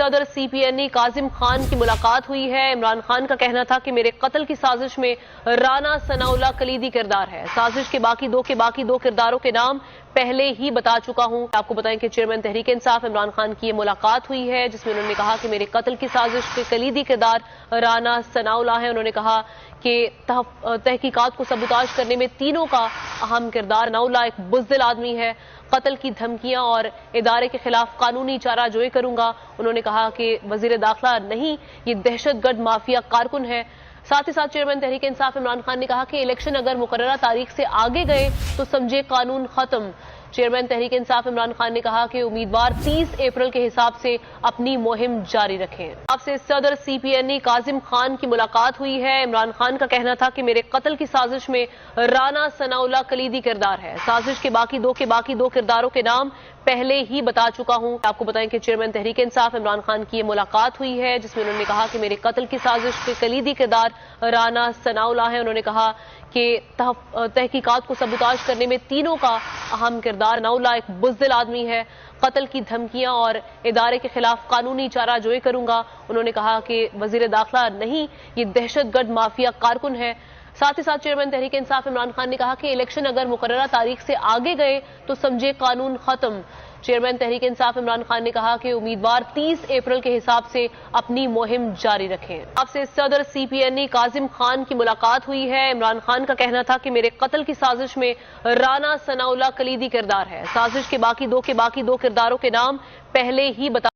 सदर CPNE काजिम खान की मुलाकात हुई है। इमरान खान का कहना था कि मेरे कत्ल की साजिश में राना सनाउल्लाह कलीदी किरदार है। साजिश के बाकी दो किरदारों के नाम पहले ही बता चुका हूं। आपको बताएं कि चेयरमैन तहरीक इंसाफ इमरान खान की ये मुलाकात हुई है, जिसमें उन्होंने कहा कि मेरे कत्ल की साजिश के कलीदी किरदार राना सनाउल्लाह है। उन्होंने कहा कि तहकीकात को सबूताज करने में तीनों का अहम किरदार। सनाउल्लाह एक बुज़दिल आदमी है, कत्ल की धमकियां और इदारे के खिलाफ कानूनी चाराजोई करूंगा। उन्होंने कहा कि वजीर दाखिला नहीं, ये दहशतगर्द माफिया कारकुन है। साथ ही साथ चेयरमैन तहरीक इंसाफ इमरान खान ने कहा कि इलेक्शन अगर मुकर्ररा तारीख से आगे गए तो समझे कानून खत्म। चेयरमैन तहरीक इंसाफ इमरान खान ने कहा कि उम्मीदवार 30 अप्रैल के हिसाब से अपनी मुहिम जारी रखें। आपसे सदर CPNE काजिम खान की मुलाकात हुई है। इमरान खान का कहना था कि मेरे कत्ल की साजिश में राना सनाउल्लाह कलीदी किरदार है। साजिश के बाकी दो किरदारों के नाम पहले ही बता चुका हूं। आपको बताएं कि चेयरमैन तहरीक इंसाफ इमरान खान की ये मुलाकात हुई है, जिसमें उन्होंने कहा कि मेरे कत्ल की साजिश के कलीदी किरदार राना सनाउल्लाह है। उन्होंने कहा कि तहकीकात को सबूताज करने में तीनों का अहम किरदार। सनाउल्लाह एक बुज़दिल आदमी है, कत्ल की धमकियां और इदारे के खिलाफ कानूनी चाराजोई करूंगा। उन्होंने कहा कि वजीर दाखिला नहीं, ये दहशतगर्द माफिया कारकुन है। साथ ही साथ चेयरमैन तहरीक इंसाफ इमरान खान ने कहा कि इलेक्शन अगर मुकर्ररा तारीख से आगे गए तो समझे कानून खत्म। चेयरमैन तहरीक इंसाफ इमरान खान ने कहा कि उम्मीदवार 30 अप्रैल के हिसाब से अपनी मुहिम जारी रखें। आपसे सदर CPNE काजिम खान की मुलाकात हुई है। इमरान खान का कहना था कि मेरे कत्ल की साजिश में राना सनाउल्लाह कलीदी किरदार है। साजिश के बाकी दो किरदारों के नाम पहले ही बता